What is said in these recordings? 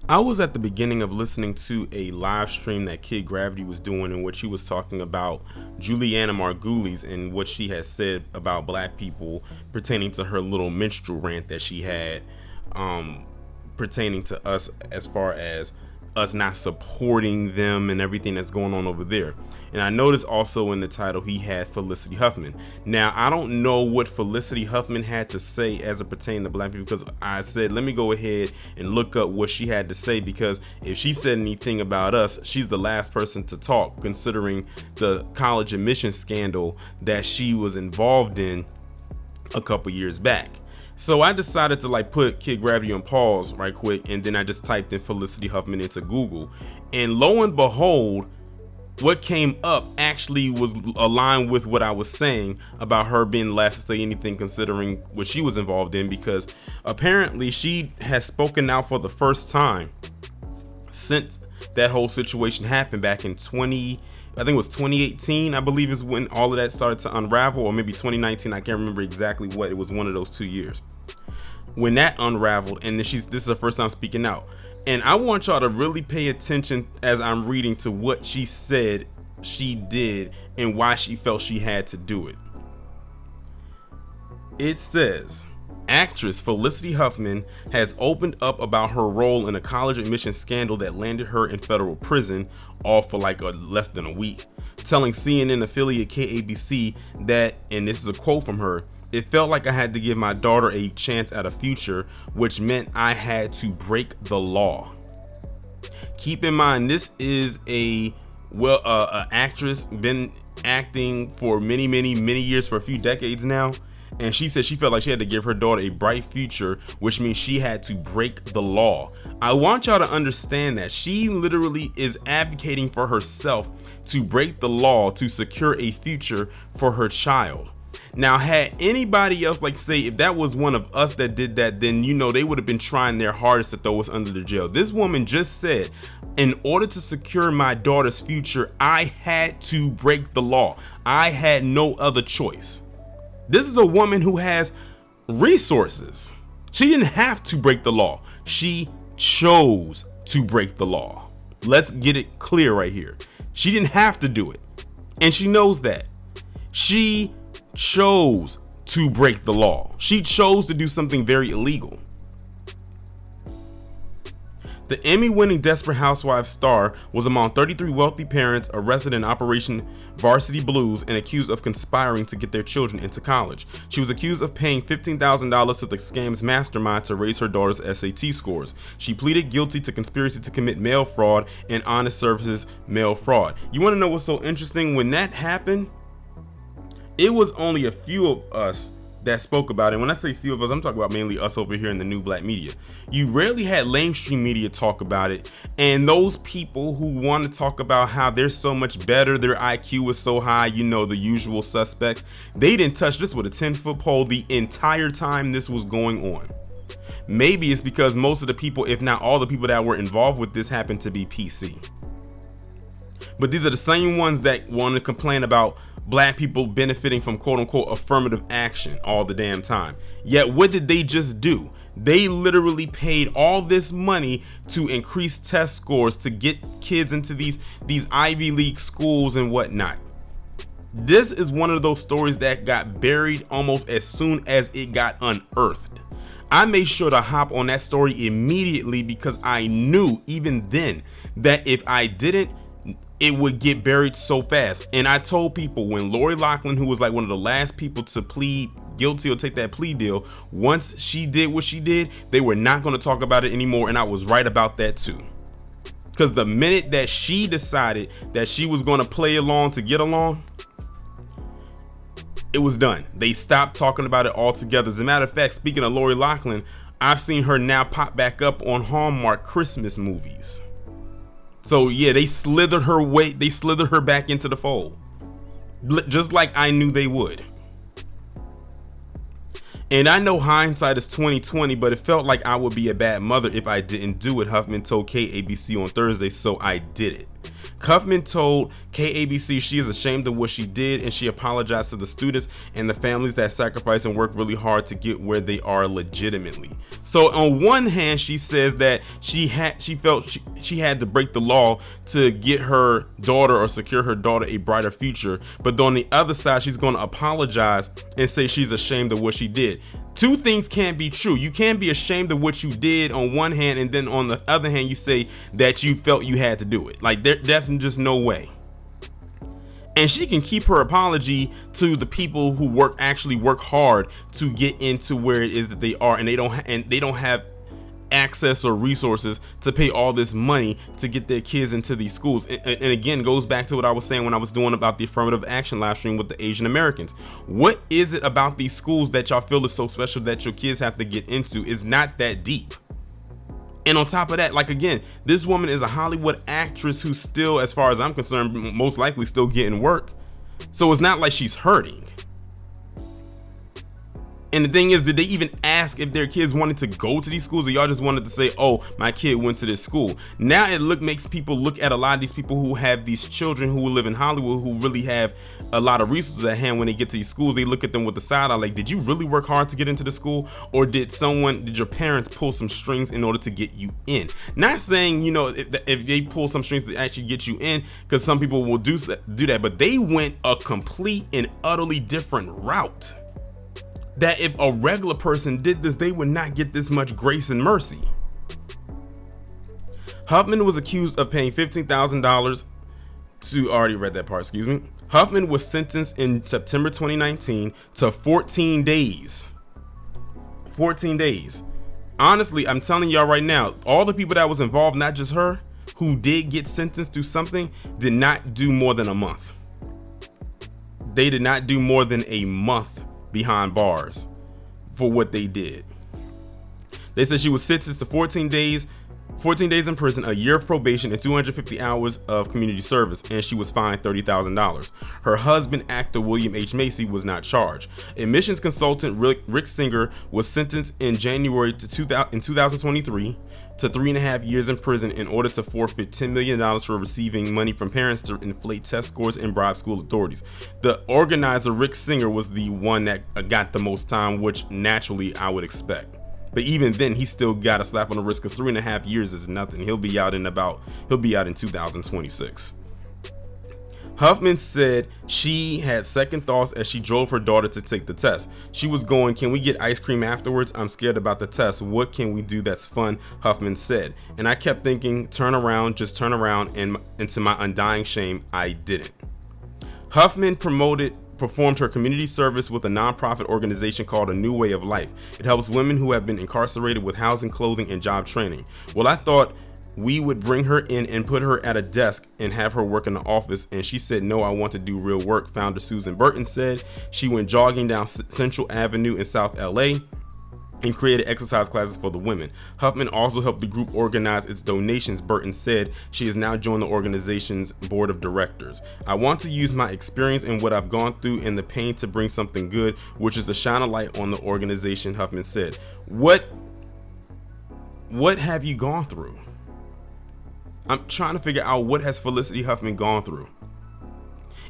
I was at the beginning of listening to a live stream that Kid Gravity was doing, in which he was talking about Juliana Margulies and what she has said about black people pertaining to her little minstrel rant that she had, pertaining to us as far as us not supporting them and everything that's going on over there. And I noticed also in the title he had Felicity Huffman. Now, I don't know what Felicity Huffman had to say as it pertained to black people, because I said, let me go ahead and look up what she had to say, because if she said anything about us, she's the last person to talk, considering the college admission scandal that she was involved in a couple years back. So I decided to put Kid Gravity on pause right quick, and then I just typed in Felicity Huffman into Google, and lo and behold, what came up actually was aligned with what I was saying about her being the last to say anything, considering what she was involved in, because apparently she has spoken out for the first time since that whole situation happened back in 2018, I believe, is when all of that started to unravel, or maybe 2019, I can't remember exactly what. It was one of those 2 years when that unraveled, and then this is her first time speaking out. And I want y'all to really pay attention as I'm reading to what she said she did and why she felt she had to do it. It says, actress Felicity Huffman has opened up about her role in a college admission scandal that landed her in federal prison, all for less than a week, telling CNN affiliate KABC that, and this is a quote from her, "It felt like I had to give my daughter a chance at a future, which meant I had to break the law." Keep in mind, this is a actress, been acting for many years, for a few decades now, and she said she felt like she had to give her daughter a bright future, which means she had to break the law. I want y'all to understand that she literally is advocating for herself to break the law to secure a future for her child. Now, had anybody else, say if that was one of us that did that, then they would have been trying their hardest to throw us under the jail. This woman just said, in order to secure my daughter's future, I had to break the law. I had no other choice. This is a woman who has resources. She didn't have to break the law. She chose to break the law. Let's get it clear right here. She didn't have to do it, and she knows that. She chose to break the law. She chose to do something very illegal. The Emmy-winning Desperate Housewives star was among 33 wealthy parents arrested in Operation Varsity Blues and accused of conspiring to get their children into college. She was accused of paying $15,000 to the scam's mastermind to raise her daughter's SAT scores. She pleaded guilty to conspiracy to commit mail fraud and honest services mail fraud. You want to know what's so interesting? When that happened, it was only a few of us that spoke about it. When I say few of us, I'm talking about mainly us over here in the new black media. You rarely had mainstream media talk about it, and those people who want to talk about how they're so much better, their IQ is so high, the usual suspects, they didn't touch this with a 10-foot pole the entire time this was going on. Maybe it's because most of the people, if not all the people that were involved with this, happened to be PC. But these are the same ones that want to complain about black people benefiting from quote unquote affirmative action all the damn time. Yet what did they just do? They literally paid all this money to increase test scores to get kids into these Ivy League schools and whatnot. This is one of those stories that got buried almost as soon as it got unearthed. I made sure to hop on that story immediately, because I knew even then that if I didn't, it would get buried so fast. And I told people, when Lori Loughlin, who was one of the last people to plead guilty or take that plea deal, once she did what she did, they were not going to talk about it anymore. And I was right about that too. Because the minute that she decided that she was going to play along to get along, it was done. They stopped talking about it altogether. As a matter of fact, speaking of Lori Loughlin, I've seen her now pop back up on Hallmark Christmas movies. So yeah, they slithered her back into the fold, just like I knew they would. And I know hindsight is 2020, but it felt like I would be a bad mother if I didn't do it, Huffman told KABC on Thursday, so I did it. Huffman told KABC she is ashamed of what she did, and she apologized to the students and the families that sacrificed and worked really hard to get where they are legitimately. So on one hand, she says that she felt she had to break the law to get her daughter or secure her daughter a brighter future, but on the other side, she's going to apologize and say she's ashamed of what she did. Two things can't be true. You can't be ashamed of what you did on one hand, and then on the other hand, you say that you felt you had to do it. Like that's just no way. And she can keep her apology to the people who actually work hard to get into where it is that they are, and they don't have access or resources to pay all this money to get their kids into these schools. And again, goes back to what I was saying when I was doing about the affirmative action live stream with the Asian Americans. What is it about these schools that y'all feel is so special that your kids have to get into? Is not that deep. And on top of that, like, again, this woman is a Hollywood actress who's still, as far as I'm concerned, most likely still getting work. So it's not like she's hurting. And the thing is, did they even ask if their kids wanted to go to these schools, or y'all just wanted to say, oh, my kid went to this school? Now it makes people look at a lot of these people who have these children who live in Hollywood, who really have a lot of resources at hand. When they get to these schools, they look at them with the side eye, like, did you really work hard to get into the school, or did your parents pull some strings in order to get you in? Not saying, if they pull some strings to actually get you in, because some people will do that, but they went a complete and utterly different route. That if a regular person did this, they would not get this much grace and mercy. Huffman was accused of paying $15,000 to, already read that part, excuse me. Huffman was sentenced in September 2019 to 14 days. 14 days. Honestly, I'm telling y'all right now, all the people that was involved, not just her, who did get sentenced to something, did not do more than a month. They did not do more than a month behind bars for what they did. They said she was sentenced to 14 days in prison, a year of probation, and 250 hours of community service, and she was fined $30,000. Her husband, actor William H. Macy, was not charged. Admissions consultant Rick Singer was sentenced in January in 2023 to 3.5 years in prison in order to forfeit $10 million for receiving money from parents to inflate test scores and bribe school authorities. The organizer, Rick Singer, was the one that got the most time, which naturally I would expect. But even then, he still got a slap on the wrist, because 3.5 years is nothing. He'll be out in 2026. Huffman said she had second thoughts as she drove her daughter to take the test. She was going, "Can we get ice cream afterwards? I'm scared about the test. What can we do that's fun?" Huffman said. And I kept thinking, turn around, just turn around, and to my undying shame, I didn't. Huffman performed her community service with a nonprofit organization called A New Way of Life. It helps women who have been incarcerated with housing, clothing, and job training. Well, I thought we would bring her in and put her at a desk and have her work in the office, and she said, "No, I want to do real work." Founder Susan Burton said she went jogging down Central Avenue in South LA and created exercise classes for the women. Huffman also helped the group organize its donations. Burton said she has now joined the organization's board of directors. "I want to use my experience and what I've gone through and the pain to bring something good, which is to shine a light on the organization," Huffman said. What have you gone through? I'm trying to figure out, what has Felicity Huffman gone through?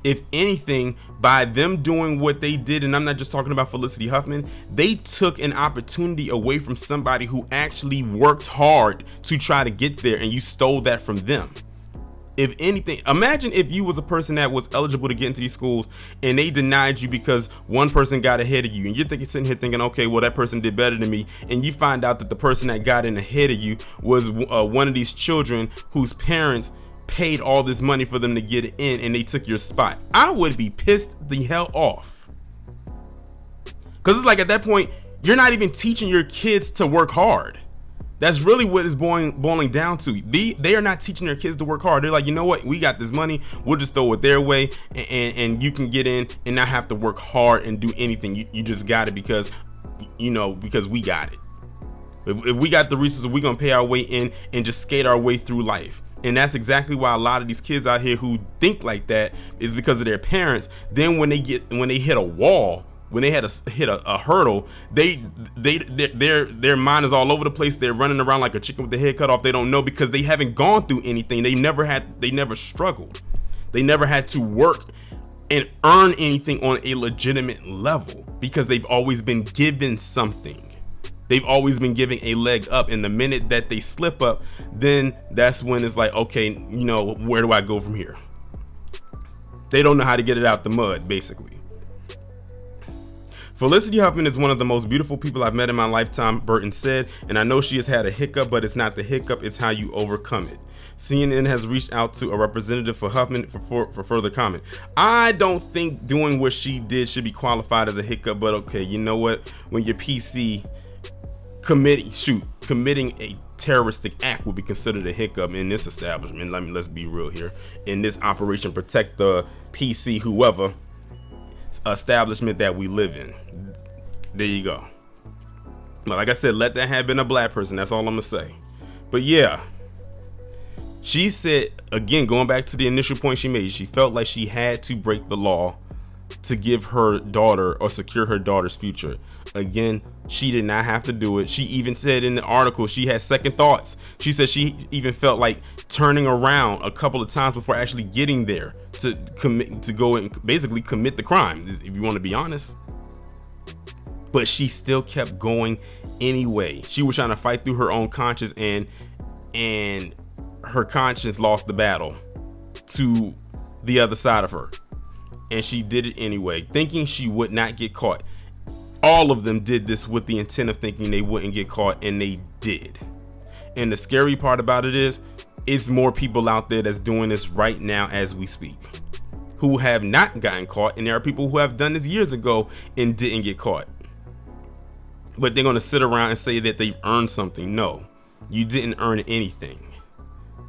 If anything, by them doing what they did, and I'm not just talking about Felicity Huffman, they took an opportunity away from somebody who actually worked hard to try to get there, and you stole that from them. If anything, imagine if you was a person that was eligible to get into these schools and they denied you because one person got ahead of you, and you're sitting here thinking, okay, well, that person did better than me, and you find out that the person that got in ahead of you was one of these children whose parents paid all this money for them to get in, and they took your spot. I would be pissed the hell off, because it's like, at that point, you're not even teaching your kids to work hard. That's really what it's boiling down to. They are not teaching their kids to work hard. They're like, you know what? We got this money. We'll just throw it their way, and you can get in and not have to work hard and do anything. You just got it because we got it. If we got the resources, we're going to pay our way in and just skate our way through life. And that's exactly why a lot of these kids out here who think like that is because of their parents. Then when they hit a wall, when they had to hit a hurdle, their mind is all over the place. They're running around like a chicken with their head cut off. They don't know because they haven't gone through anything. They never struggled. They never had to work and earn anything on a legitimate level because they've always been given something. They've always been giving a leg up, and the minute that they slip up, then that's when it's like, okay, you know, where do I go from here? They don't know how to get it out the mud, basically. Felicity Huffman is one of the most beautiful people I've met in my lifetime, Burton said, and I know she has had a hiccup, but it's not the hiccup, it's how you overcome it. CNN has reached out to a representative for Huffman for further comment. I don't think doing what she did should be qualified as a hiccup, but okay, you know what? When your PC committing a terroristic act would be considered a hiccup in this establishment. Let's be real here. In this Operation Protect the PC whoever establishment that we live in. There you go. But like I said, let that have been a black person. That's all I'm gonna say. But yeah, she said, again, going back to the initial point she made, she felt like she had to break the law to give her daughter or secure her daughter's future. Again, she did not have to do it. She even said in the article she had second thoughts. She said she even felt like turning around a couple of times before actually getting there to go and basically commit the crime, if you want to be honest. But she still kept going anyway. She was trying to fight through her own conscience, and her conscience lost the battle to the other side of her. And she did it anyway, thinking she would not get caught. All of them did this with the intent of thinking they wouldn't get caught, and they did. And the scary part about it is, it's more people out there that's doing this right now as we speak, who have not gotten caught, and there are people who have done this years ago and didn't get caught. But they're going to sit around and say that they've earned something. No, you didn't earn anything.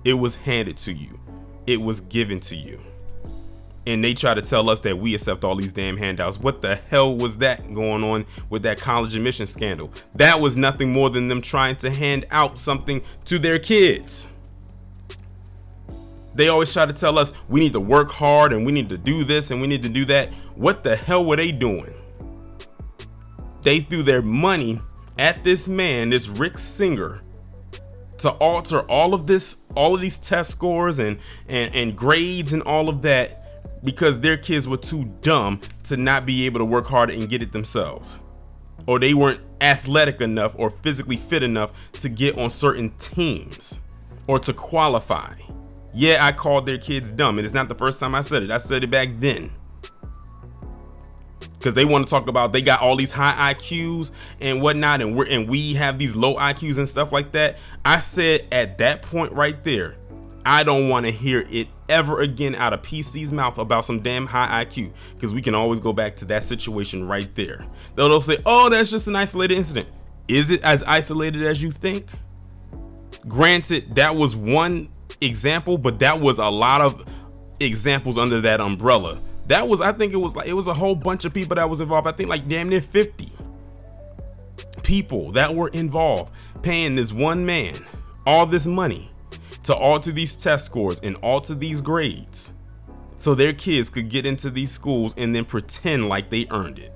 It was handed to you. It was given to you. And they try to tell us that we accept all these damn handouts. What the hell was that going on with that college admission scandal? That was nothing more than them trying to hand out something to their kids. They always try to tell us we need to work hard and we need to do this and we need to do that. What the hell were they doing? They threw their money at this man, this Rick Singer, to alter all of these test scores and grades and all of that, because their kids were too dumb to not be able to work hard and get it themselves, or they weren't athletic enough or physically fit enough to get on certain teams or to qualify. Yeah, I called their kids dumb, and it's not the first time I said it. I said it back then, because they want to talk about they got all these high IQs and whatnot, and we have these low IQs and stuff like that. I said at that point right there, I don't want to hear it ever again out of PC's mouth about some damn high IQ, because we can always go back to that situation right there. They'll say, oh, that's just an isolated incident. Is it as isolated as you think? Granted, that was one example, but that was a lot of examples under that umbrella. That was, I think it was a whole bunch of people that was involved. I think like damn near 50 people that were involved, paying this one man all this money to alter these test scores and alter these grades so their kids could get into these schools and then pretend like they earned it.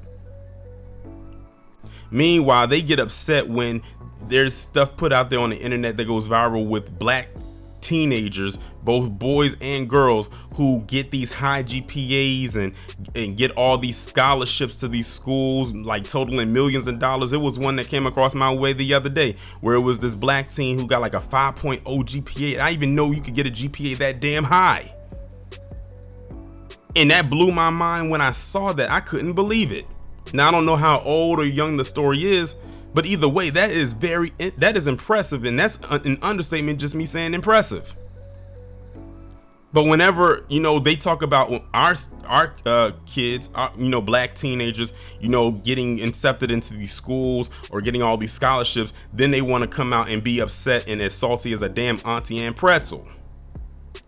Meanwhile, they get upset when there's stuff put out there on the internet that goes viral with black teenagers, both boys and girls, who get these high GPAs and get all these scholarships to these schools, like totaling millions of dollars. It was one that came across my way the other day where it was this black teen who got like a 5.0 GPA. I didn't even know you could get a GPA that damn high. And that blew my mind when I saw that. I couldn't believe it. Now, I don't know how old or young the story is, but either way, that is impressive, and that's an understatement, just me saying impressive. But whenever, they talk about our kids, black teenagers, getting accepted into these schools or getting all these scholarships, then they want to come out and be upset and as salty as a damn Auntie Ann pretzel.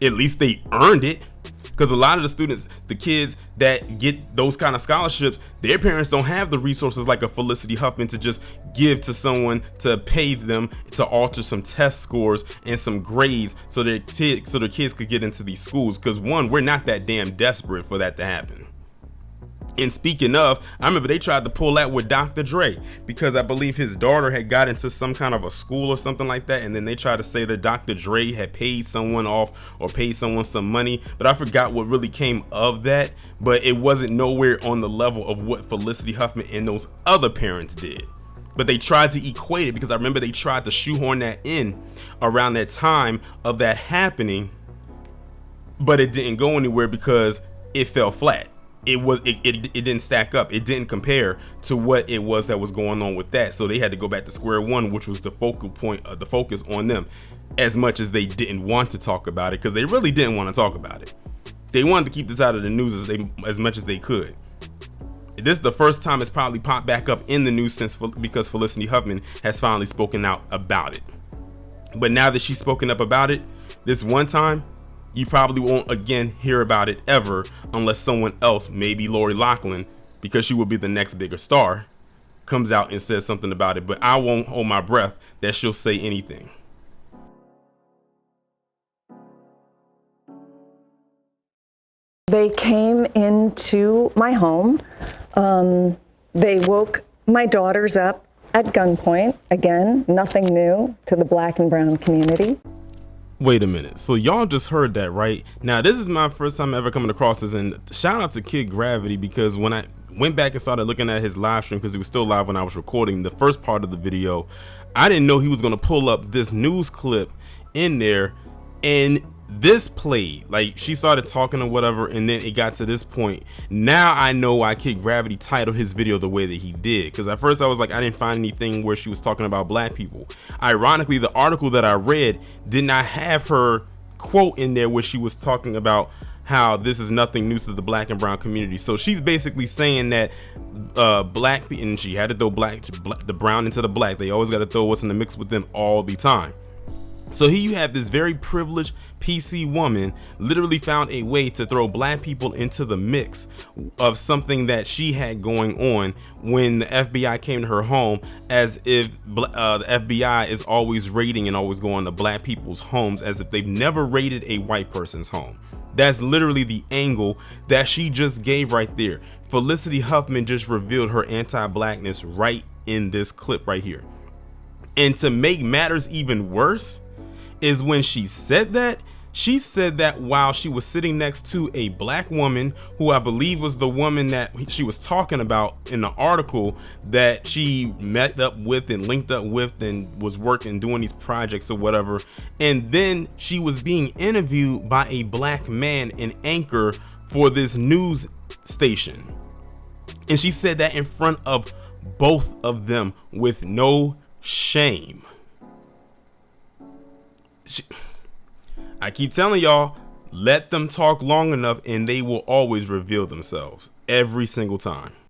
At least they earned it. Because a lot of the students, the kids that get those kind of scholarships, their parents don't have the resources like a Felicity Huffman to just give to someone to pay them to alter some test scores and some grades so their kids could get into these schools. Because one, we're not that damn desperate for that to happen. And speaking of, I remember they tried to pull that with Dr. Dre, because I believe his daughter had got into some kind of a school or something like that, and then they tried to say that Dr. Dre had paid someone off or paid someone some money, but I forgot what really came of that. But it wasn't nowhere on the level of what Felicity Huffman and those other parents did. But they tried to equate it, because I remember they tried to shoehorn that in around that time of that happening, but it didn't go anywhere because it fell flat. It didn't stack up. It didn't compare to what it was that was going on with that. So they had to go back to square one, which was the focal point of the focus on them, as much as they didn't want to talk about it, because they really didn't want to talk about it. They wanted to keep this out of the news as much as they could. This is the first time it's probably popped back up in the news because Felicity Huffman has finally spoken out about it. But now that she's spoken up about it this one time, you probably won't again hear about it ever, unless someone else, maybe Lori Loughlin, because she will be the next bigger star, comes out and says something about it. But I won't hold my breath that she'll say anything. They came into my home. They woke my daughters up at gunpoint. Again, nothing new to the Black and brown community. Wait a minute. So y'all just heard that, right? Now, this is my first time ever coming across this, and shout out to Kid Gravity, because when I went back and started looking at his live stream, because he was still live when I was recording the first part of the video, I didn't know he was going to pull up this news clip in there, and this played. Like, she started talking or whatever, and then it got to this point. Now I know why Kid Gravity titled his video the way that he did, because at first I was like, I didn't find anything where she was talking about black people. Ironically, the article that I read did not have her quote in there where she was talking about how this is nothing new to the black and brown community. So she's basically saying that black people, and she had to throw the brown into the black, they always got to throw what's in the mix with them all the time. So here you have this very privileged PC woman literally found a way to throw black people into the mix of something that she had going on when the FBI came to her home, as if the FBI is always raiding and always going to black people's homes, as if they've never raided a white person's home. That's literally the angle that she just gave right there. Felicity Huffman just revealed her anti-blackness right in this clip right here. And to make matters even worse is when she said that while she was sitting next to a black woman who I believe was the woman that she was talking about in the article that she met up with and linked up with and was working doing these projects or whatever. And then she was being interviewed by a black man, an anchor for this news station, and she said that in front of both of them with no shame. I keep telling y'all, let them talk long enough and they will always reveal themselves every single time.